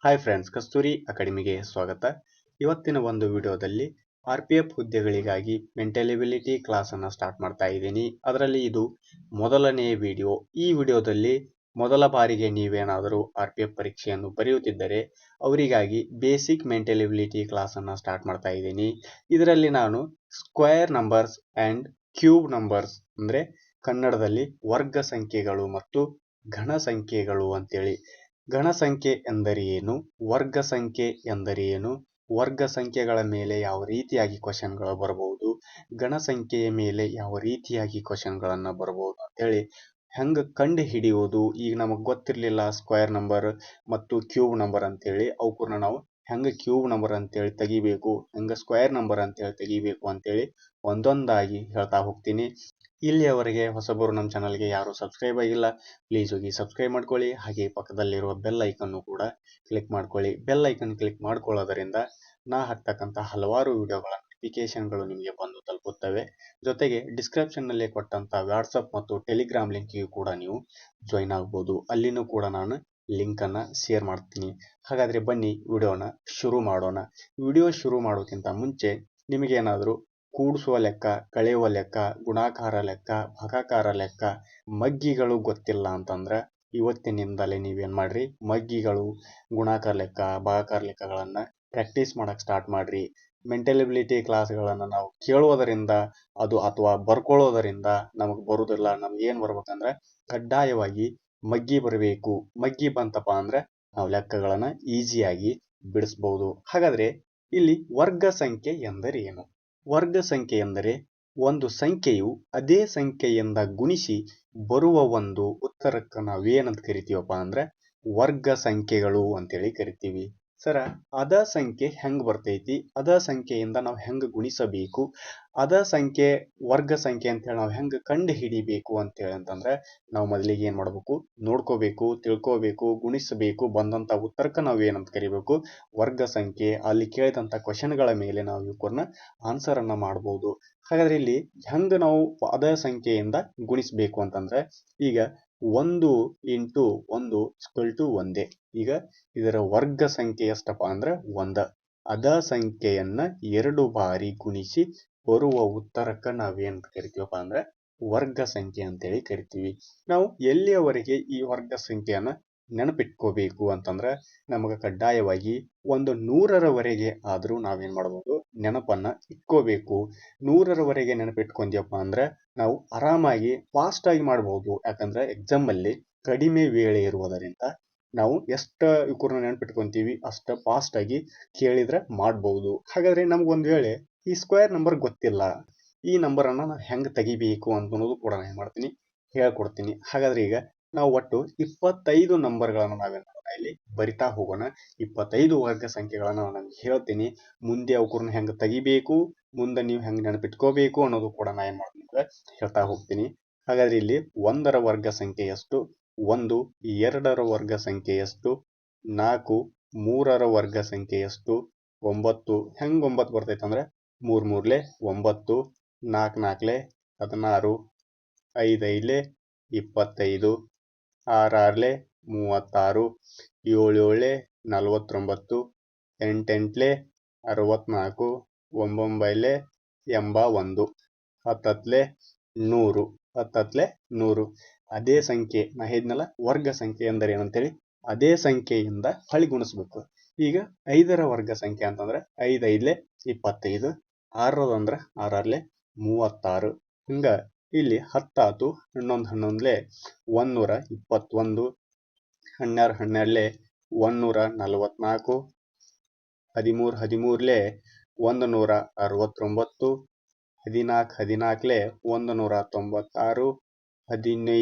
Hi friends, ಕಸ್ತೂರಿ ಅಕಾಡೆಮಿಗೆ ಸ್ವಾಗತ. ಇವತ್ತಿನ ಒಂದು ವಿಡಿಯೋದಲ್ಲಿ RPF ಹುದ್ದೆಗಳಿಗಾಗಿ ಮೆಂಟಲಿಬಿಲಿಟಿ ಕ್ಲಾಸನ್ನು ಸ್ಟಾರ್ಟ್ ಮಾಡ್ತಾ ಇದ್ದೀನಿ. ಅದರಲ್ಲಿ ಇದು ಮೊದಲನೆಯ ವಿಡಿಯೋ. ಈ ವಿಡಿಯೋದಲ್ಲಿ ಮೊದಲ ಬಾರಿಗೆ ನೀವೇನಾದರೂ RPF ಪರೀಕ್ಷೆಯನ್ನು ಬರೆಯುತ್ತಿದ್ದರೆ ಅವರಿಗಾಗಿ ಬೇಸಿಕ್ ಮೆಂಟಲಿಬಿಲಿಟಿ ಕ್ಲಾಸನ್ನು ಸ್ಟಾರ್ಟ್ ಮಾಡ್ತಾ ಇದ್ದೀನಿ. ಇದರಲ್ಲಿ ನಾನು square numbers and cube numbers ಅಂದರೆ ಕನ್ನಡದಲ್ಲಿ ವರ್ಗ ಸಂಖ್ಯೆಗಳು ಮತ್ತು ಘನ ಸಂಖ್ಯೆಗಳು ಅಂತೇಳಿ, ಘನ ಸಂಖ್ಯೆ ಎಂದರೆ ಏನು, ವರ್ಗ ಸಂಖ್ಯೆ ಎಂದರೆ ಏನು, ವರ್ಗ ಸಂಖ್ಯೆಗಳ ಮೇಲೆ ಯಾವ ರೀತಿಯಾಗಿ ಕ್ವಶನ್ಗಳು ಬರಬಹುದು, ಘನ ಸಂಖ್ಯೆಯ ಮೇಲೆ ಯಾವ ರೀತಿಯಾಗಿ ಕ್ವಶನ್ಗಳನ್ನು ಬರಬಹುದು ಅಂತೇಳಿ ಹೆಂಗೆ ಕಂಡು ಹಿಡಿಯೋದು. ಈಗ ನಮಗೆ ಗೊತ್ತಿರಲಿಲ್ಲ ಸ್ಕ್ವೇರ್ ನಂಬರ್ ಮತ್ತು ಕ್ಯೂಬ್ ನಂಬರ್ ಅಂತೇಳಿ, ಅವಕ್ಕೂರ್ನ ನಾವು ಹೆಂಗೆ ಕ್ಯೂಬ್ ನಂಬರ್ ಅಂತೇಳಿ ತೆಗಿಬೇಕು, ಹೆಂಗೆ ಸ್ಕ್ವೇರ್ ನಂಬರ್ ಅಂತೇಳಿ ತೆಗಿಬೇಕು ಅಂತೇಳಿ ಒಂದೊಂದಾಗಿ ಹೇಳ್ತಾ ಹೋಗ್ತೀನಿ. ಇಲ್ಲಿಯವರೆಗೆ ಹೊಸಬರು ನಮ್ಮ ಚಾನಲ್ಗೆ ಯಾರು ಸಬ್ಸ್ಕ್ರೈಬ್ ಆಗಿಲ್ಲ, ಪ್ಲೀಸ್ ಹೋಗಿ ಸಬ್ಸ್ಕ್ರೈಬ್ ಮಾಡ್ಕೊಳ್ಳಿ. ಹಾಗೆ ಪಕ್ಕದಲ್ಲಿರುವ ಬೆಲ್ ಐಕನ್ನು ಕೂಡ ಕ್ಲಿಕ್ ಮಾಡ್ಕೊಳ್ಳಿ. ಬೆಲ್ ಐಕನ್ ಕ್ಲಿಕ್ ಮಾಡ್ಕೊಳ್ಳೋದರಿಂದ ನಾ ಹಾಕ್ತಕ್ಕಂಥ ಹಲವಾರು ವಿಡಿಯೋಗಳ ನೋಟಿಫಿಕೇಶನ್ಗಳು ನಿಮಗೆ ಬಂದು ತಲುಪುತ್ತವೆ. ಜೊತೆಗೆ ಡಿಸ್ಕ್ರಿಪ್ಷನ್ನಲ್ಲಿ ಕೊಟ್ಟಂಥ ವಾಟ್ಸಪ್ ಮತ್ತು ಟೆಲಿಗ್ರಾಮ್ ಲಿಂಕಿಗೂ ಕೂಡ ನೀವು ಜಾಯಿನ್ ಆಗ್ಬೋದು. ಅಲ್ಲಿನೂ ಕೂಡ ನಾನು ಲಿಂಕನ್ನು ಶೇರ್ ಮಾಡ್ತೀನಿ. ಹಾಗಾದರೆ ಬನ್ನಿ ವಿಡಿಯೋನ ಶುರು ಮಾಡೋಣ. ವಿಡಿಯೋ ಶುರು ಮಾಡೋಕ್ಕಿಂತ ಮುಂಚೆ ನಿಮಗೇನಾದರೂ ಕೂಡಿಸುವ ಲೆಕ್ಕ, ಕಳೆಯುವ ಲೆಕ್ಕ, ಗುಣಾಕಾರ ಲೆಕ್ಕ, ಭಾಗಾಕಾರ ಲೆಕ್ಕ, ಮಗ್ಗಿಗಳು ಗೊತ್ತಿಲ್ಲ ಅಂತಂದ್ರೆ ಇವತ್ತಿನಿಂದಲೇ ನೀವೇನು ಮಾಡ್ರಿ, ಮಗ್ಗಿಗಳು, ಗುಣಾಕಾರ ಲೆಕ್ಕ, ಭಾಗಾಕಾರ ಲೆಕ್ಕಗಳನ್ನು ಪ್ರಾಕ್ಟೀಸ್ ಮಾಡೋಕ್ಕೆ ಸ್ಟಾರ್ಟ್ ಮಾಡಿರಿ. ಮೆಂಟಲಿಬಿಲಿಟಿ ಕ್ಲಾಸ್ಗಳನ್ನು ನಾವು ಕೇಳೋದರಿಂದ ಅದು ಅಥವಾ ಬರ್ಕೊಳ್ಳೋದರಿಂದ ನಮಗೆ ಬರೋದಿಲ್ಲ. ನಮಗೇನು ಬರ್ಬೇಕಂದ್ರೆ ಕಡ್ಡಾಯವಾಗಿ ಮಗ್ಗಿ ಬರಬೇಕು. ಮಗ್ಗಿ ಬಂತಪ್ಪ ಅಂದರೆ ನಾವು ಲೆಕ್ಕಗಳನ್ನು ಈಸಿಯಾಗಿ ಬಿಡಿಸ್ಬೋದು. ಹಾಗಾದರೆ ಇಲ್ಲಿ ವರ್ಗ ಸಂಖ್ಯೆ ಎಂದರೆ ಏನು? ವರ್ಗ ಸಂಖ್ಯೆ ಎಂದರೆ ಒಂದು ಸಂಖ್ಯೆಯು ಅದೇ ಸಂಖ್ಯೆಯಿಂದ ಗುಣಿಸಿ ಬರುವ ಒಂದು ಉತ್ತರಕ್ಕೆ ನಾವೇನಂತ ಕರಿತೀವಪ್ಪ ಅಂದ್ರೆ ವರ್ಗ ಸಂಖ್ಯೆಗಳು ಅಂತೇಳಿ ಕರಿತೀವಿ. ಸರ, ಅದ ಸಂಖ್ಯೆ ಹೆಂಗೆ ಬರ್ತೈತಿ, ಅದ ಸಂಖ್ಯೆಯಿಂದ ನಾವು ಹೆಂಗೆ ಗುಣಿಸಬೇಕು, ಅದ ಸಂಖ್ಯೆ ವರ್ಗ ಸಂಖ್ಯೆ ಅಂತೇಳಿ ನಾವು ಹೆಂಗೆ ಕಂಡು ಹಿಡಿಬೇಕು ಅಂತೇಳಿ ಅಂತಂದ್ರೆ ನಾವು ಮೊದಲಿಗೆ ಏನು ಮಾಡಬೇಕು, ನೋಡ್ಕೋಬೇಕು, ತಿಳ್ಕೋಬೇಕು, ಗುಣಿಸಬೇಕು. ಬಂದಂಥ ಉತ್ತರಕ್ಕೆ ನಾವು ಏನಂತ ಕರಿಬೇಕು, ವರ್ಗ ಸಂಖ್ಯೆ. ಅಲ್ಲಿ ಕೇಳಿದಂಥ ಕ್ವಶನ್ಗಳ ಮೇಲೆ ನಾವು ಇವಕ್ಕನ್ನ ಆನ್ಸರನ್ನು ಮಾಡ್ಬೋದು. ಹಾಗಾದರೆ ಇಲ್ಲಿ ಹೆಂಗೆ ನಾವು ಅದ ಸಂಖ್ಯೆಯಿಂದ ಗುಣಿಸಬೇಕು ಅಂತಂದ್ರೆ, ಈಗ 1 × 1 = 1. ಈಗ ಇದರ ವರ್ಗ ಸಂಖ್ಯೆ ಎಷ್ಟಪ್ಪ ಅಂದ್ರೆ 1. ಅದ ಸಂಖ್ಯೆಯನ್ನ 2 ಬಾರಿ ಗುಣಿಸಿ ಬರುವ ಉತ್ತರಕ್ಕೆ ನಾವೇನು ಕರಿತೀವಪ್ಪ ಅಂದ್ರೆ ವರ್ಗ ಸಂಖ್ಯೆ ಅಂತೇಳಿ ಕರಿತೀವಿ. ನಾವು ಎಲ್ಲಿಯವರೆಗೆ ಈ ವರ್ಗ ಸಂಖ್ಯೆಯನ್ನ ನೆನಪಿಟ್ಕೋಬೇಕು ಅಂತಂದ್ರೆ ನಮಗೆ ಕಡ್ಡಾಯವಾಗಿ 100ರವರೆಗೆ ಆದರೂ ನಾವೇನು ಮಾಡ್ಬೋದು, ನೆನಪನ್ನು ಇಟ್ಕೋಬೇಕು. 100ರವರೆಗೆ ನೆನಪಿಟ್ಕೊಂಡ್ಯಪ್ಪ ಅಂದ್ರೆ ನಾವು ಆರಾಮಾಗಿ ಫಾಸ್ಟಾಗಿ ಮಾಡ್ಬೋದು. ಯಾಕಂದ್ರೆ ಎಕ್ಸಾಮಲ್ಲಿ ಕಡಿಮೆ ವೇಳೆ ಇರುವುದರಿಂದ ನಾವು ಎಷ್ಟು ಇವ್ರನ್ನ ನೆನಪಿಟ್ಕೊಂತೀವಿ ಅಷ್ಟು ಫಾಸ್ಟಾಗಿ ಕೇಳಿದ್ರೆ ಮಾಡ್ಬೋದು. ಹಾಗಾದರೆ ನಮಗೊಂದು ವೇಳೆ ಈ ಸ್ಕ್ವೇರ್ ನಂಬರ್ ಗೊತ್ತಿಲ್ಲ, ಈ ನಂಬರನ್ನು ನಾವು ಹೆಂಗೆ ತೆಗಿಬೇಕು ಅನ್ನೋದು ಕೂಡ ನಾನು ಏನು ಮಾಡ್ತೀನಿ, ಹೇಳ್ಕೊಡ್ತೀನಿ. ಹಾಗಾದರೆ ಈಗ ನಾವು ಒಟ್ಟು 25 ನಂಬರ್ಗಳನ್ನು ನಾವೇನು ಮಾಡೋಣ, ಇಲ್ಲಿ ಬರಿತಾ ಹೋಗೋಣ. 25 ವರ್ಗ ಸಂಖ್ಯೆಗಳನ್ನು ನಾನು ಹೇಳ್ತೀನಿ. ಮುಂದೆ ಅವ್ರನ್ನ ಹೆಂಗೆ ತೆಗಿಬೇಕು, ಮುಂದೆ ನೀವು ಹೆಂಗೆ ನೆನಪಿಟ್ಕೋಬೇಕು ಅನ್ನೋದು ಕೂಡ ನಾನು ಏನು ಮಾಡ್ತೀನಿ ಅಂದರೆ ಹೇಳ್ತಾ ಹೋಗ್ತೀನಿ. ಹಾಗಾದರೆ ಇಲ್ಲಿ 1ರ ವರ್ಗ ಸಂಖ್ಯೆ ಎಷ್ಟು, 1, 2ರ ವರ್ಗ ಸಂಖ್ಯೆ ಎಷ್ಟು, 4, 3ರ ವರ್ಗ ಸಂಖ್ಯೆ ಎಷ್ಟು, 9, ಹೆಂಗೆ 9 ಬರ್ತೈತೆ ಅಂದರೆ 3 3 9, 4 4 16, 5 5 25, 6 6 36, 7 7 49, 8 8 64, 9 9 81, 10 10 100, 10 100. ಅದೇ ಸಂಖ್ಯೆ ನಾ ಹೇಳಿದ್ನಲ್ಲ, ವರ್ಗ ಸಂಖ್ಯೆ ಎಂದರೆ ಏನಂತೇಳಿ, ಅದೇ ಸಂಖ್ಯೆಯಿಂದ ಗುಣಿಸ್ಬೇಕು. ಈಗ 5ರ ವರ್ಗ ಸಂಖ್ಯೆ ಅಂತಂದ್ರೆ 5 5 25, 6 ಅಂದ್ರೆ 6 6 36. ಹಿಂಗೆ ಇಲ್ಲಿ 10 ಆತು, 11 11 121, 12 12 144, 13 13 169, 14 14 196, 15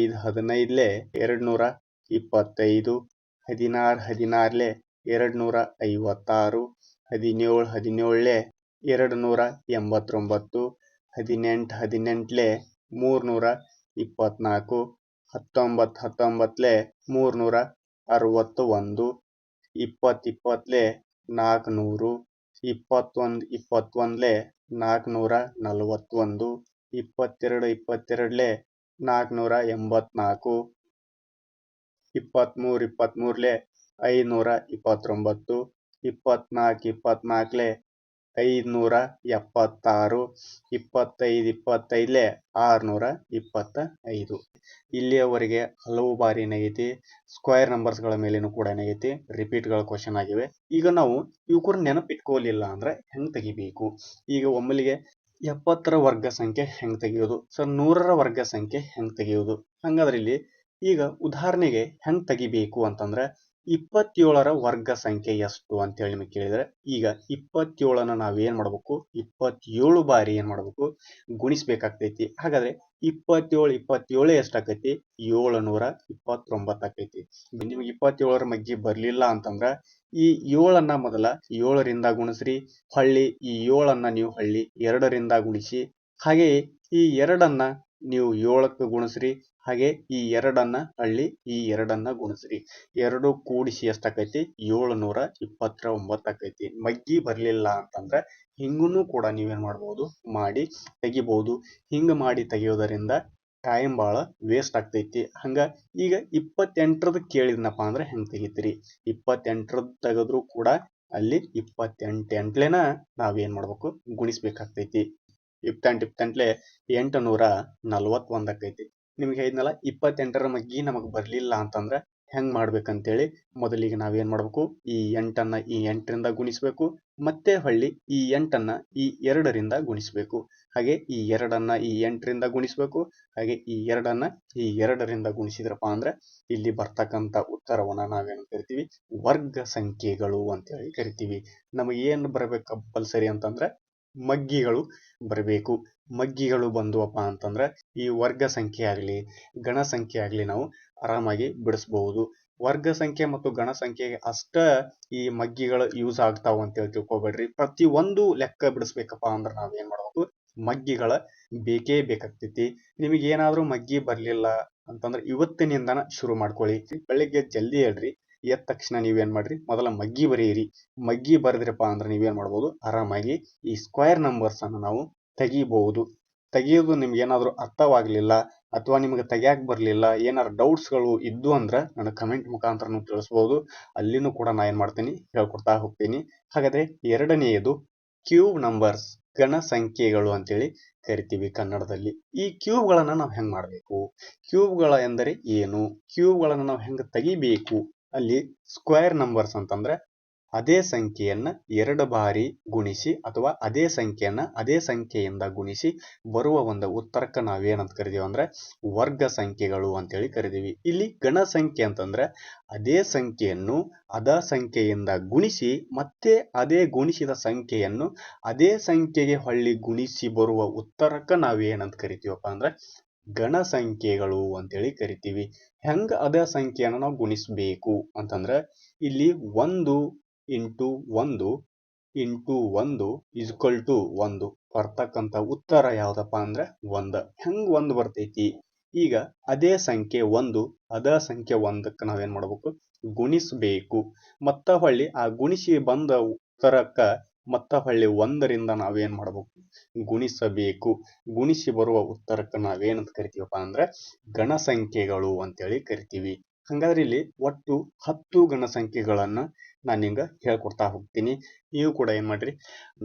15 225, 16 16 256, 17 17 289, 18 18 324, 19 19 361, 20 20 400, 21 21 441, 22 22 484, 23 23 529, 24 24 576, 25 25 625. ಇಲ್ಲಿಯವರೆಗೆ ಹಲವು ಬಾರಿ ಏನಾಗೈತಿ ಸ್ಕ್ವೇರ್ ನಂಬರ್ಸ್ಗಳ ಮೇಲೇನು ಕೂಡ ಏನಾಗೈತಿ ರಿಪೀಟ್ಗಳ ಕ್ವಶನ್ ಆಗಿವೆ. ಈಗ ನಾವು ಇವ್ಕೂರ್ ನೆನಪಿಟ್ಕೋಲಿಲ್ಲ ಅಂದ್ರೆ ಹೆಂಗ್ ತೆಗಿಬೇಕು? ಈಗ ಒಮ್ಮಲಿಗೆ 70ರ ವರ್ಗ ಸಂಖ್ಯೆ ಹೆಂಗ್ ತೆಗೆಯೋದು, ಸೊ 100ರ ವರ್ಗ ಸಂಖ್ಯೆ ಹೆಂಗ್ ತೆಗೆಯೋದು? ಹಂಗಾದ್ರೆ ಇಲ್ಲಿ ಈಗ ಉದಾಹರಣೆಗೆ ಹೆಂಗ್ ತೆಗಿಬೇಕು ಅಂತಂದ್ರೆ 27ರ ವರ್ಗ ಸಂಖ್ಯೆ ಎಷ್ಟು ಅಂತೇಳಿ ನಿಮಗೆ ಕೇಳಿದ್ರೆ, ಈಗ 27ನ ನಾವೇನ್ ಮಾಡ್ಬೇಕು, 27 ಬಾರಿ ಏನ್ ಮಾಡ್ಬೇಕು ಗುಣಿಸ್ಬೇಕಾಗ್ತೈತಿ. ಹಾಗಾದ್ರೆ 27 27 ಎಷ್ಟಾಕೈತಿ? 729 ಆಕೈತಿ. ನಿಮ್ಗೆ 27ರ ಮಗ್ಗಿ ಬರ್ಲಿಲ್ಲ ಅಂತಂದ್ರ ಈ 7ಅನ್ನ ಮೊದಲ 7ರಿಂದ ಗುಣಿಸ್ರಿ, ಹೊಳ್ಳಿ ಈ 7ಅನ್ನ ನೀವು ಹೊಳ್ಳಿ 2ರಿಂದ ಗುಣಿಸಿ, ಹಾಗೆ ಈ 2ಅನ್ನ ನೀವು 7ಕ್ಕೆ ಗುಣಿಸ್ರಿ, ಹಾಗೆ ಈ 2ಅನ್ನ ಹಳ್ಳಿ ಈ 2ಅನ್ನ ಗುಣಿಸ್ರಿ. 2 ಕೂಡಿಸಿ ಎಷ್ಟಾಕೈತಿ? 729 ಆಕೈತಿ. ಮಗ್ಗಿ ಬರ್ಲಿಲ್ಲ ಅಂತಂದ್ರೆ ಹಿಂಗೂ ಕೂಡ ನೀವೇನ್ ಮಾಡ್ಬೋದು ಮಾಡಿ ತೆಗಿಬಹುದು. ಹಿಂಗ ಮಾಡಿ ತೆಗಿಯೋದರಿಂದ ಟೈಮ್ ಭಾಳ ವೇಸ್ಟ್ ಆಗ್ತೈತಿ. ಹಂಗ ಈಗ 28ರದ್ದು ಕೇಳಿದ್ನಪ್ಪ ಅಂದ್ರೆ ಹೆಂಗ್ ತೆಗಿತೀರಿ? 28ರದ್ದು ತೆಗೆದ್ರು ಕೂಡ ಅಲ್ಲಿ 28 ಎಂಟ್ಲೆನ ನಾವೇನ್ ಮಾಡ್ಬೇಕು ಗುಣಿಸ್ಬೇಕಾಗ್ತೈತಿ. 28 841 ಆಕೈತಿ. ನಿಮ್ಗೆ ಹೇಳಿದ್ನಲ್ಲ 28ರ ಮಗ್ಗಿ ನಮಗ್ ಬರ್ಲಿಲ್ಲ ಅಂತಂದ್ರೆ ಹೆಂಗ್ ಮಾಡ್ಬೇಕಂತೇಳಿ, ಮೊದಲಿಗೆ ನಾವೇನ್ ಮಾಡ್ಬೇಕು, ಈ 8ಅನ್ನ ಈ 8ರಿಂದ ಗುಣಿಸ್ಬೇಕು, ಮತ್ತೆ ಹೊಳ್ಳಿ ಈ 8ಅನ್ನ ಈ 2ರಿಂದ ಗುಣಿಸ್ಬೇಕು, ಹಾಗೆ ಈ 2ಅನ್ನ ಈ 8ರಿಂದ ಗುಣಿಸ್ಬೇಕು, ಹಾಗೆ ಈ 2ಅನ್ನ ಈ 2ರಿಂದ ಗುಣಿಸಿದ್ರಪ್ಪ ಅಂದ್ರೆ ಇಲ್ಲಿ ಬರ್ತಕ್ಕಂಥ ಉತ್ತರವನ್ನ ನಾವೇನು ಕರಿತೀವಿ? ವರ್ಗ ಸಂಖ್ಯೆಗಳು ಅಂತೇಳಿ ಕರಿತೀವಿ. ನಮಗೆ ಏನ್ ಬರ್ಬೇಕು ಕಂಪಲ್ಸರಿ ಅಂತಂದ್ರೆ ಮಗ್ಗಿಗಳು ಬರಬೇಕು. ಮಗ್ಗಿಗಳು ಬಂದುವಪ್ಪ ಅಂತಂದ್ರೆ ಈ ವರ್ಗ ಸಂಖ್ಯೆ ಆಗ್ಲಿ ಗಣ ಸಂಖ್ಯೆ ಆಗ್ಲಿ ನಾವು ಆರಾಮಾಗಿ ಬಿಡಿಸಬಹುದು. ವರ್ಗ ಸಂಖ್ಯೆ ಮತ್ತು ಗಣ ಸಂಖ್ಯೆಗೆ ಅಷ್ಟ ಈ ಮಗ್ಗಿಗಳು ಯೂಸ್ ಆಗ್ತಾವ ಅಂತೇಳಿ ತಿಳ್ಕೊಬೇಡ್ರಿ. ಪ್ರತಿ ಒಂದು ಲೆಕ್ಕ ಬಿಡಿಸ್ಬೇಕಪ್ಪ ಅಂದ್ರೆ ನಾವೇನ್ ಮಾಡ್ಬೇಕು, ಮಗ್ಗಿಗಳ ಬೇಕೇ ಬೇಕಾಗ್ತೈತಿ. ನಿಮಗೆ ಏನಾದ್ರೂ ಮಗ್ಗಿ ಬರ್ಲಿಲ್ಲ ಅಂತಂದ್ರೆ ಇವತ್ತಿನಿಂದನ ಶುರು ಮಾಡ್ಕೊಳ್ಳಿ. ಬೆಳಿಗ್ಗೆ ಜಲ್ದಿ ಹೇಳ್ರಿ, ಎದ್ದ ತಕ್ಷಣ ನೀವೇನ್ ಮಾಡ್ರಿ, ಮೊದಲ ಮಗ್ಗಿ ಬರೀರಿ. ಮಗ್ಗಿ ಬರೆದ್ರಪ್ಪ ಅಂದ್ರೆ ನೀವೇನ್ ಮಾಡ್ಬೋದು, ಆರಾಮಾಗಿ ಈ ಸ್ಕ್ವೇರ್ ನಂಬರ್ಸ್ ಅನ್ನು ನಾವು ತೆಗಿಬಹುದು. ತೆಗಿಯೋದು ನಿಮ್ಗೆ ಏನಾದ್ರು ಅರ್ಥವಾಗ್ಲಿಲ್ಲ ಅಥವಾ ನಿಮ್ಗೆ ತೆಗಿಯಾಕ್ ಬರ್ಲಿಲ್ಲ, ಏನಾರು ಡೌಟ್ಸ್ಗಳು ಇದ್ದು ಅಂದ್ರೆ ನನಗೆ ಕಮೆಂಟ್ ಮುಖಾಂತರ ನೀವು ತಿಳಿಸ್ಬೋದು. ಅಲ್ಲಿನೂ ಕೂಡ ನಾ ಏನ್ ಮಾಡ್ತೀನಿ, ಹೇಳ್ಕೊಡ್ತಾ ಹೋಗ್ತೀನಿ. ಹಾಗಾದ್ರೆ ಎರಡನೆಯದು ಕ್ಯೂಬ್ ನಂಬರ್ಸ್, ಗಣ ಸಂಖ್ಯೆಗಳು ಅಂತೇಳಿ ಕರಿತೀವಿ ಕನ್ನಡದಲ್ಲಿ. ಈ ಕ್ಯೂಬ್ಗಳನ್ನ ನಾವು ಹೆಂಗ್ ಮಾಡ್ಬೇಕು? ಕ್ಯೂಬ್ಗಳ ಎಂದರೆ ಏನು? ಕ್ಯೂಬ್ಗಳನ್ನ ನಾವು ಹೆಂಗ್ ತೆಗಿಬೇಕು? ಅಲ್ಲಿ ಸ್ಕ್ವೇರ್ ನಂಬರ್ಸ್ ಅಂತಂದ್ರೆ ಅದೇ ಸಂಖ್ಯೆಯನ್ನ 2 ಬಾರಿ ಗುಣಿಸಿ ಅಥವಾ ಅದೇ ಸಂಖ್ಯೆಯನ್ನ ಅದೇ ಸಂಖ್ಯೆಯಿಂದ ಗುಣಿಸಿ ಬರುವ ಒಂದು ಉತ್ತರಕ್ಕೆ ನಾವೇನಂತ ಕರಿತೀವಿ ಅಂದ್ರೆ ವರ್ಗ ಸಂಖ್ಯೆಗಳು ಅಂತೇಳಿ ಕರಿತೀವಿ. ಇಲ್ಲಿ ಗಣ ಸಂಖ್ಯೆ ಅಂತಂದ್ರೆ ಅದೇ ಸಂಖ್ಯೆಯನ್ನು ಅದೇ ಸಂಖ್ಯೆಯಿಂದ ಗುಣಿಸಿ ಮತ್ತೆ ಅದೇ ಗುಣಿಸಿದ ಸಂಖ್ಯೆಯನ್ನು ಅದೇ ಸಂಖ್ಯೆಗೆ ಹೊಳ್ಳಿ ಗುಣಿಸಿ ಬರುವ ಉತ್ತರಕ್ಕೆ ನಾವೇನಂತ ಕರಿತೀವಪ್ಪ ಅಂದ್ರೆ ಗಣ ಸಂಖ್ಯೆಗಳು ಅಂತೇಳಿ ಕರಿತೀವಿ. ಹೆಂಗ ಅದೇ ಸಂಖ್ಯೆಯನ್ನು ನಾವು ಗುಣಿಸ್ಬೇಕು ಅಂತಂದ್ರೆ ಇಲ್ಲಿ 1 ಇಂಟು 1 ಇಂಟು 1 ಈಕ್ವಲ್ ಟು 1 ಬರ್ತಕ್ಕಂಥ ಉತ್ತರ ಯಾವ್ದಪ್ಪ ಅಂದ್ರೆ 1. ಹೆಂಗ್ 1 ಬರ್ತೈತಿ? ಈಗ ಅದೇ ಸಂಖ್ಯೆ 1 ಅದೇ ಸಂಖ್ಯೆ 1ಕ್ಕೆ ನಾವೇನ್ ಮಾಡ್ಬೇಕು, ಗುಣಿಸ್ಬೇಕು. ಮತ್ತ ಹೊಳ್ಳಿ ಆ ಗುಣಿಸಿ ಬಂದ ಉತ್ತರಕ್ಕ ಮತ್ತ ಹೊಳ್ಳಿ 1ರಿಂದ ನಾವೇನ್ ಮಾಡ್ಬೇಕು, ಗುಣಿಸಬೇಕು. ಗುಣಿಸಿ ಬರುವ ಉತ್ತರಕ್ಕೆ ನಾವೇನಂತ ಕರಿತೀವಪ್ಪ ಅಂದ್ರೆ ಗಣ ಸಂಖ್ಯೆಗಳು ಅಂತೇಳಿ ಕರಿತೀವಿ. ಹಂಗಾದ್ರೆ ಇಲ್ಲಿ ಒಟ್ಟು 10 ಗಣ ಸಂಖ್ಯೆಗಳನ್ನ ನಾನು ನಿಮ್ಗೆ ಹೇಳ್ಕೊಡ್ತಾ ಹೋಗ್ತೀನಿ. ನೀವು ಕೂಡ ಏನ್ ಮಾಡ್ರಿ,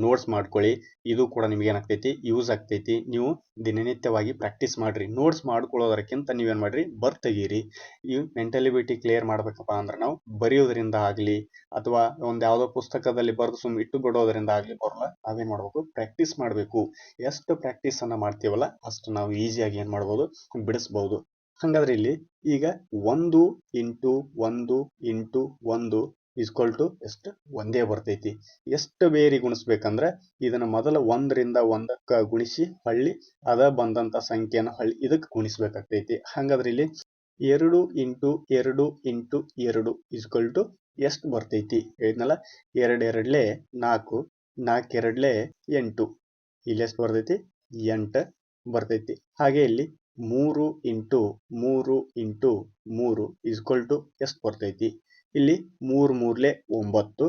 ನೋಟ್ಸ್ ಮಾಡ್ಕೊಳ್ಳಿ. ಇದು ಕೂಡ ನಿಮ್ಗೆ ಏನಾಗ್ತೈತಿ, ಯೂಸ್ ಆಗ್ತೈತಿ. ನೀವು ದಿನನಿತ್ಯವಾಗಿ ಪ್ರಾಕ್ಟೀಸ್ ಮಾಡ್ರಿ. ನೋಟ್ಸ್ ಮಾಡ್ಕೊಳ್ಳೋದಕ್ಕಿಂತ ನೀವೇನ್ ಮಾಡ್ರಿ, ತೆಗೀರಿ. ಈ ಮೆಂಟಲಿಬಿಲಿಟಿ ಕ್ಲಿಯರ್ ಮಾಡ್ಬೇಕಪ್ಪ ಅಂದ್ರೆ ನಾವು ಬರೆಯೋದ್ರಿಂದ ಆಗ್ಲಿ ಅಥವಾ ಒಂದ್ ಯಾವ್ದೋ ಪುಸ್ತಕದಲ್ಲಿ ಬರೆದು ಸುಮ್ಮನೆ ಇಟ್ಟು ಬಿಡೋದ್ರಿಂದ ಆಗ್ಲಿ ಬರಲ್ಲ. ನಾವೇನ್ ಮಾಡ್ಬೇಕು, ಪ್ರಾಕ್ಟೀಸ್ ಮಾಡ್ಬೇಕು. ಎಷ್ಟು ಪ್ರಾಕ್ಟೀಸ್ ಅನ್ನ ಮಾಡ್ತೀವಲ್ಲ ಅಷ್ಟು ನಾವು ಈಸಿಯಾಗಿ ಏನ್ ಮಾಡ್ಬೋದು, ಬಿಡಿಸ್ಬಹುದು. ಹಂಗಾದ್ರೆ ಇಲ್ಲಿ ಈಗ 1 ಇಂಟು 1 ಇಂಟು 1 ಈಕ್ವಲ್ ಟು ಎಷ್ಟು, ಒಂದೇ ಬರ್ತೈತಿ. ಎಷ್ಟು ಬೇರಿ ಗುಣಿಸ್ಬೇಕಂದ್ರೆ ಇದನ್ನ ಮೊದಲ 1ರಿಂದ 1ಕ್ಕೆ ಗುಣಿಸಿ ಹೊಳ್ಳಿ ಅದ ಬಂದಂತ ಸಂಖ್ಯೆನ ಹೊಳ್ಳಿ ಇದಕ್ಕೆ ಗುಣಿಸ್ಬೇಕಾಗ್ತೈತಿ. ಹಂಗಾದ್ರೆ ಇಲ್ಲಿ 2 ಇಂಟು 2 ಇಂಟು 2 ಈಕ್ವಲ್ ಟು ಎಷ್ಟು ಬರ್ತೈತಿ ಹೇಳಿದ್ನಲ್ಲ, 2 2 4, 4 2 8, ಇಲ್ಲಿ ಎಷ್ಟು ಬರ್ತೈತಿ, 8 ಬರ್ತೈತಿ. ಹಾಗೆ ಇಲ್ಲಿ 3 ಇಂಟು 3 ಇಂಟು 3 ಈಕ್ವಲ್ ಟು ಎಷ್ಟು ಬರ್ತೈತಿ, ಇಲ್ಲಿ 3 3 9,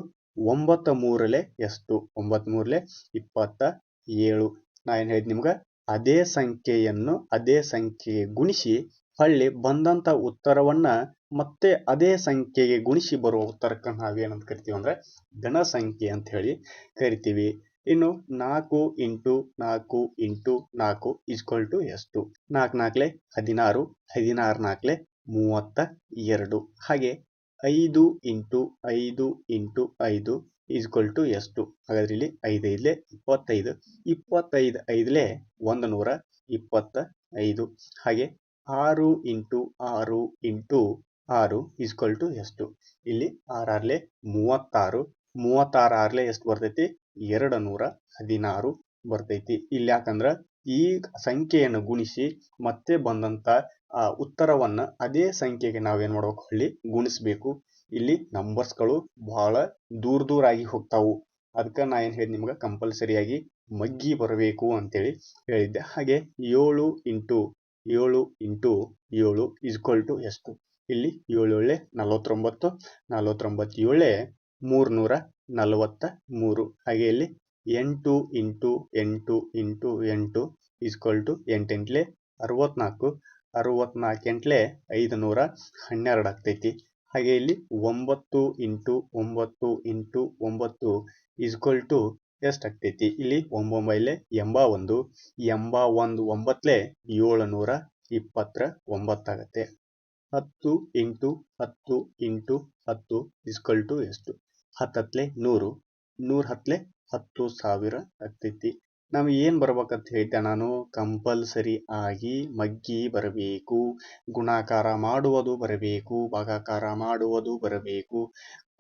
9 3 ಎಷ್ಟು, 9 3 27. ನಾ ಏನ್ ಹೇಳಿದ್ ನಿಮ್ಗ, ಅದೇ ಸಂಖ್ಯೆಯನ್ನು ಅದೇ ಸಂಖ್ಯೆಗೆ ಗುಣಿಸಿ ಹೊಳ್ಳಿ ಬಂದಂತ ಉತ್ತರವನ್ನ ಮತ್ತೆ ಅದೇ ಸಂಖ್ಯೆಗೆ ಗುಣಿಸಿ ಬರುವ ಉತ್ತರಕ್ಕೆ ನಾವೇನಂತ ಕರಿತೀವಿ ಅಂದ್ರೆ ಘನ ಸಂಖ್ಯೆ ಅಂತ ಹೇಳಿ ಕರಿತೀವಿ. ಇನ್ನು 4 ಇಂಟು 4 ಇಂಟು 4 ಈಕ್ವಲ್ ಟು ಎಷ್ಟು? 4 4 16, 16 4 32. ಹಾಗೆ 5 ಇಂಟು 5 ಇಂಟು 5 ಈಕ್ವಲ್ ಟು ಎಷ್ಟು? ಹಾಗಾದ್ರೆ ಇಲ್ಲಿ 5 5 25, 25 5 125. ಹಾಗೆ 6 ಇಂಟು 6 ಇಂಟು 6 ಈಕ್ವಲ್ ಟು ಎಷ್ಟು? ಇಲ್ಲಿ 6 6 36, 36 6 ಎಷ್ಟು ಬರ್ತೈತಿ? 216 ಬರ್ತೈತಿ. ಇಲ್ಲಿ ಯಾಕಂದ್ರ ಈ ಸಂಖ್ಯೆಯನ್ನು ಗುಣಿಸಿ ಮತ್ತೆ ಬಂದಂತ ಉತ್ತರವನ್ನ ಅದೇ ಸಂಖ್ಯೆಗೆ ನಾವೇನ್ ಮಾಡ್ಬೇಕು, ಅಲ್ಲಿ ಗುಣಿಸ್ಬೇಕು. ಇಲ್ಲಿ ನಂಬರ್ಸ್ಗಳು ಬಹಳ ದೂರ ಆಗಿ ಹೋಗ್ತಾವು. ಅದಕ್ಕೆ ನಾ ಏನ್ ಹೇಳಿದ್ ನಿಮ್ಗೆ ಕಂಪಲ್ಸರಿಯಾಗಿ ಮಗ್ಗಿ ಬರಬೇಕು ಅಂತೇಳಿ ಹೇಳಿದ್ದೆ. ಹಾಗೆ 7 ಇಂಟು 7 ಇಂಟು 7 ಈಕ್ವಲ್ ಟು ಎಷ್ಟು? ಇಲ್ಲಿ 7 7 49, 49 7 343. ಹಾಗೆ ಇಲ್ಲಿ 8 ಇಂಟು 8 ಇಂಟು 8 ಈಕ್ವಲ್ ಟು 8 8 64, 64 8 512 ಆಗ್ತೈತಿ. ಹಾಗೆ ಇಲ್ಲಿ 9 ಇಂಟು 9 ಇಂಟು 9 ಈಕ್ವಲ್ ಟು ಎಷ್ಟು ಆಗ್ತೈತಿ? ಇಲ್ಲಿ 9 81, 81 9 729 ಆಗತ್ತೆ. 10 ಇಂಟು 10 ಇಂಟು 10 ಈಕ್ವಲ್ ಟು ಎಷ್ಟು? 10 100, 100 10,000 ಆಗ್ತೈತಿ. ನಾವು ಏನ್ ಬರ್ಬೇಕಂತ ಹೇಳಿದ್ದೆ ನಾನು, ಕಂಪಲ್ಸರಿ ಆಗಿ ಮಗ್ಗಿ ಬರಬೇಕು, ಗುಣಾಕಾರ ಮಾಡುವುದು ಬರಬೇಕು, ಭಾಗಾಕಾರ ಮಾಡುವುದು ಬರಬೇಕು,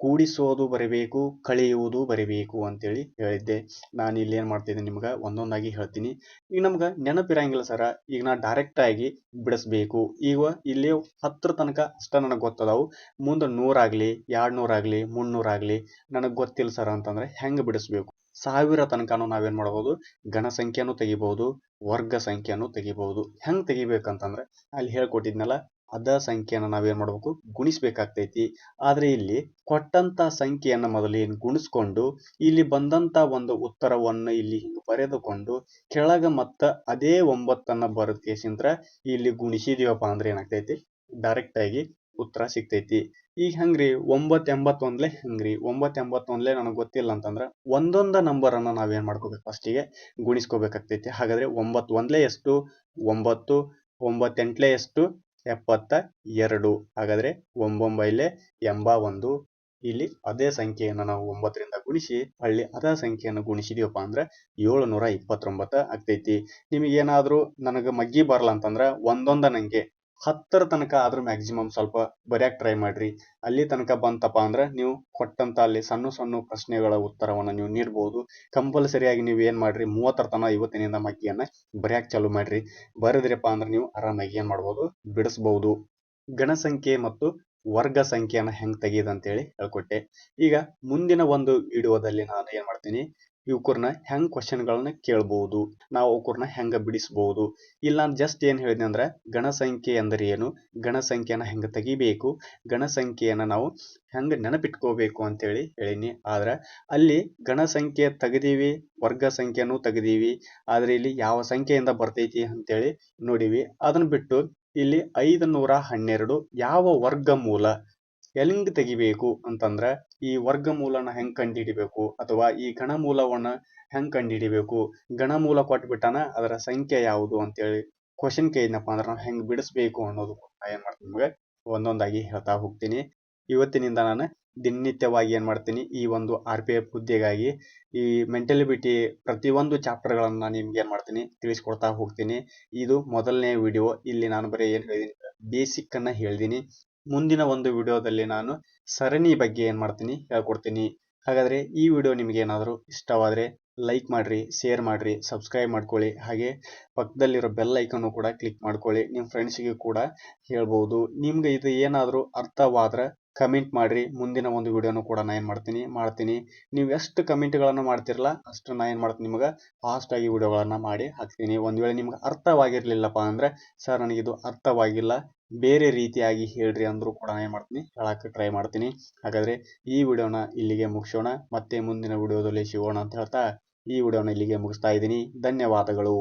ಕೂಡಿಸೋದು ಬರಬೇಕು, ಕಳೆಯುವುದು ಬರಬೇಕು ಅಂತೇಳಿ ಹೇಳಿದ್ದೆ. ನಾನು ಇಲ್ಲಿ ಏನ್ ಮಾಡ್ತಿದ್ದೀನಿ ನಿಮ್ಗೆ ಒಂದೊಂದಾಗಿ ಹೇಳ್ತೀನಿ. ಈಗ ನಮ್ಗೆ ನೆನಪಿರಂಗಿಲ್ಲ ಸರ, ಈಗ ನಾ ಡೈರೆಕ್ಟ್ ಆಗಿ ಬಿಡಿಸ್ಬೇಕು. ಈಗ ಇಲ್ಲಿ 10 ತನಕ ಅಷ್ಟ ನನಗೆ ಗೊತ್ತದಾವು. ಮುಂದೆ 100 ಆಗ್ಲಿ, 200 ಆಗ್ಲಿ, 300 ಆಗ್ಲಿ ನನಗೆ ಗೊತ್ತಿಲ್ಲ ಸರ್ ಅಂತಂದ್ರೆ ಹೆಂಗೆ ಬಿಡಿಸ್ಬೇಕು? 1000 ತನಕನೂ ನಾವೇನ್ ಮಾಡಬಹುದು, ಘನ ಸಂಖ್ಯೆನೂ ತೆಗಿಬಹುದು, ವರ್ಗ ಸಂಖ್ಯೆನೂ ತೆಗಿಬಹುದು. ಹೆಂಗ್ ತೆಗಿಬೇಕಂತಂದ್ರೆ ಅಲ್ಲಿ ಹೇಳ್ಕೊಟ್ಟಿದ್ನಲ್ಲ, ಅದ ಸಂಖ್ಯೆನ ನಾವೇನ್ ಮಾಡ್ಬೇಕು, ಗುಣಿಸ್ಬೇಕಾಗ್ತೈತಿ. ಆದ್ರೆ ಇಲ್ಲಿ ಕೊಟ್ಟಂತ ಸಂಖ್ಯೆಯನ್ನ ಮೊದಲು ಗುಣಿಸ್ಕೊಂಡು ಇಲ್ಲಿ ಬಂದಂತ ಒಂದು ಉತ್ತರವನ್ನ ಇಲ್ಲಿ ಬರೆದುಕೊಂಡು ಕೆಳಗ ಮತ್ತ ಅದೇ 9 ಬರೆದ ಕೇಸಿಂದ್ರ ಇಲ್ಲಿ ಗುಣಿಸಿದೀವಪ್ಪ ಅಂದ್ರೆ ಏನಾಗ್ತೈತಿ, ಡೈರೆಕ್ಟ್ ಆಗಿ ಉತ್ತರ ಸಿಗ್ತೈತಿ. ಈಗ ಹಂಗ್ರಿ 981 ಹಂಗ್ರಿ 981 ನನಗೆ ಗೊತ್ತಿಲ್ಲ ಅಂತಂದ್ರ ಒಂದೊಂದ ನಂಬರ್ ಅನ್ನ ನಾವೇನ್ ಮಾಡ್ಕೋಬೇಕು, ಫಸ್ಟಿಗೆ ಗುಣಿಸ್ಕೋಬೇಕಾಗ್ತೈತಿ. ಹಾಗಾದ್ರೆ 9 1 ಎಷ್ಟು? 9, 9 8 ಎಷ್ಟು? 72. ಹಾಗಾದ್ರೆ 9 81. ಇಲ್ಲಿ ಅದೇ ಸಂಖ್ಯೆಯನ್ನು ನಾವು 9ರಿಂದ ಗುಣಿಸಿ ಅಲ್ಲಿ ಅದೇ ಸಂಖ್ಯೆಯನ್ನು ಗುಣಿಸಿದೀವಪ್ಪ ಅಂದ್ರೆ 729 ಆಗ್ತೈತಿ. ನಿಮಗೇನಾದ್ರೂ ನನಗೆ ಮಗ್ಗಿ ಬರಲ್ಲ ಅಂತಂದ್ರ ಒಂದೊಂದ ನಂಗೆ 10 ತನಕ ಆದ್ರೂ ಮ್ಯಾಕ್ಸಿಮಮ್ ಸ್ವಲ್ಪ ಬರ್ಯಾಕ್ ಟ್ರೈ ಮಾಡ್ರಿ. ಅಲ್ಲಿ ತನಕ ಬಂತಪ್ಪ ಅಂದ್ರೆ ನೀವು ಕೊಟ್ಟಂತ ಅಲ್ಲಿ ಸಣ್ಣ ಸಣ್ಣ ಪ್ರಶ್ನೆಗಳ ಉತ್ತರವನ್ನ ನೀವು ನೀಡಬಹುದು. ಕಂಪಲ್ಸರಿಯಾಗಿ ನೀವು ಏನ್ ಮಾಡ್ರಿ, 30 ತನ ಇವತ್ತಿನಿಂದ ಮಗ್ಗಿಯನ್ನ ಬರ್ಯಾಕ್ ಚಾಲು ಮಾಡ್ರಿ. ಬರೆದ್ರಪ್ಪ ಅಂದ್ರೆ ನೀವು ಆರಾಮಾಗಿ ಏನ್ ಮಾಡ್ಬೋದು, ಬಿಡಿಸಬಹುದು. ಘನ ಸಂಖ್ಯೆ ಮತ್ತು ವರ್ಗ ಸಂಖ್ಯೆಯನ್ನ ಹೆಂಗ್ ತೆಗೆಯೋದು ಅಂತೇಳಿ ಹೇಳ್ಕೊಟ್ಟೆ. ಈಗ ಮುಂದಿನ ಒಂದು ವಿಡಿಯೋದಲ್ಲಿ ನಾನು ಏನ್ ಮಾಡ್ತೀನಿ, ಇವ್ಕೂರ್ನ ಹೆಂಗ್ ಕ್ವಶನ್ಗಳನ್ನ ಕೇಳ್ಬಹುದು, ನಾವು ಅವ್ಕೂರ್ನ ಹೆಂಗ ಬಿಡಿಸಬಹುದು. ಇಲ್ಲ ನಾನು ಜಸ್ಟ್ ಏನ್ ಹೇಳಿದ್ನಿ ಅಂದ್ರೆ ಘನ ಸಂಖ್ಯೆ ಅಂದರೆ ಏನು, ಘನ ಸಂಖ್ಯೆಯನ್ನ ಹೆಂಗ ತೆಗಿಬೇಕು, ಘನ ಸಂಖ್ಯೆಯನ್ನ ನಾವು ಹೆಂಗ ನೆನಪಿಟ್ಕೋಬೇಕು ಅಂತೇಳಿ ಹೇಳಿನಿ. ಆದ್ರೆ ಅಲ್ಲಿ ಘನ ಸಂಖ್ಯೆ ತೆಗೆದೀವಿ, ವರ್ಗ ಸಂಖ್ಯೆನೂ ತೆಗೆದೀವಿ. ಆದ್ರೆ ಇಲ್ಲಿ ಯಾವ ಸಂಖ್ಯೆಯಿಂದ ಬರ್ತೈತಿ ಅಂತೇಳಿ ನೋಡಿವಿ. ಅದನ್ನ ಬಿಟ್ಟು ಇಲ್ಲಿ 512 ಯಾವ ವರ್ಗಮೂಲ ಹೆಂಗ್ ತೆಗಿಬೇಕು ಅಂತಂದ್ರ ಈ ವರ್ಗಮೂಲನ ಹೆಂಗ್ ಕಂಡುಹಿಡಿಬೇಕು, ಅಥವಾ ಈ ಘನಮೂಲವನ್ನ ಹೆಂಗ್ ಕಂಡುಹಿಡಿಬೇಕು, ಘನಮೂಲ ಕೊಟ್ಬಿಟ್ಟಾನ ಅದರ ಸಂಖ್ಯೆ ಯಾವುದು ಅಂತೇಳಿ ಕ್ವಶನ್ ಕೇಳಿದ್ನಪ್ಪ ಅಂದ್ರೆ ನಾವು ಹೆಂಗ್ ಬಿಡಿಸ್ಬೇಕು ಅನ್ನೋದು ಏನ್ ಮಾಡ್ತೀನಿ ನಿಮ್ಗೆ ಒಂದೊಂದಾಗಿ ಹೇಳ್ತಾ ಹೋಗ್ತೀನಿ. ಇವತ್ತಿನಿಂದ ನಾನು ದಿನನಿತ್ಯವಾಗಿ ಏನ್ ಮಾಡ್ತೀನಿ, ಈ ಒಂದು RPF ಹುದ್ದೆಗಾಗಿ ಈ ಮೆಂಟಲಿಬಿಟಿ ಪ್ರತಿಯೊಂದು ಚಾಪ್ಟರ್ಗಳನ್ನ ನಾನು ನಿಮ್ಗೆ ಏನ್ ಮಾಡ್ತೀನಿ, ತಿಳಿಸ್ಕೊಡ್ತಾ ಹೋಗ್ತೀನಿ. ಇದು ಮೊದಲನೇ ವಿಡಿಯೋ. ಇಲ್ಲಿ ನಾನು ಬರೀ ಏನ್ ಹೇಳಿದೀನಿ, ಬೇಸಿಕ್ ಅನ್ನ ಹೇಳಿದೀನಿ. ಮುಂದಿನ ಒಂದು ವಿಡಿಯೋದಲ್ಲಿ ನಾನು ಸರಣಿ ಬಗ್ಗೆ ಏನ್ ಮಾಡ್ತೀನಿ ಹೇಳ್ಕೊಡ್ತೀನಿ. ಹಾಗಾದ್ರೆ ಈ ವಿಡಿಯೋ ನಿಮ್ಗೆ ಏನಾದರೂ ಇಷ್ಟವಾದ್ರೆ ಲೈಕ್ ಮಾಡ್ರಿ, ಶೇರ್ ಮಾಡ್ರಿ, ಸಬ್ಸ್ಕ್ರೈಬ್ ಮಾಡ್ಕೊಳ್ಳಿ. ಹಾಗೆ ಪಕ್ಕದಲ್ಲಿರೋ ಬೆಲ್ ಐಕನ್ ಕೂಡ ಕ್ಲಿಕ್ ಮಾಡ್ಕೊಳ್ಳಿ. ನಿಮ್ಮ ಫ್ರೆಂಡ್ಸ್ಗೆ ಕೂಡ ಹೇಳ್ಬಹುದು. ನಿಮ್ಗೆ ಇದು ಏನಾದರೂ ಅರ್ಥವಾದ್ರೆ ಕಮೆಂಟ್ ಮಾಡ್ರಿ. ಮುಂದಿನ ಒಂದು ವಿಡಿಯೋನು ಕೂಡ ನಾ ಏನ್ ಮಾಡ್ತೀನಿ. ನೀವು ಎಷ್ಟು ಕಮೆಂಟ್ಗಳನ್ನು ಮಾಡ್ತಿರಲ್ಲ ಅಷ್ಟು ನಾ ಏನ್ ಮಾಡ್ತೀನಿ, ನಿಮ್ಗೆ ಫಾಸ್ಟ್ ಆಗಿ ವಿಡಿಯೋಗಳನ್ನ ಮಾಡಿ ಹಾಕ್ತೀನಿ. ಒಂದ್ ವೇಳೆ ನಿಮ್ಗೆ ಅರ್ಥವಾಗಿರ್ಲಿಲ್ಲಪ್ಪ ಅಂದ್ರೆ ಸರ್ ನನಗಿದು ಅರ್ಥವಾಗಿಲ್ಲ, ಬೇರೆ ರೀತಿಯಾಗಿ ಹೇಳ್ರಿ ಅಂದ್ರೂ ಕೂಡ ಏನ್ ಮಾಡ್ತೀನಿ, ಹೇಳಕ್ಕೆ ಟ್ರೈ ಮಾಡ್ತೀನಿ. ಹಾಗಾದ್ರೆ ಈ ವಿಡಿಯೋನ ಇಲ್ಲಿಗೆ ಮುಗಿಸೋಣ, ಮತ್ತೆ ಮುಂದಿನ ವಿಡಿಯೋದಲ್ಲಿ ಸಿಗೋಣ ಅಂತ ಹೇಳ್ತಾ ಈ ವಿಡಿಯೋನ ಇಲ್ಲಿಗೆ ಮುಗಿಸ್ತಾ ಇದ್ದೀನಿ. ಧನ್ಯವಾದಗಳು.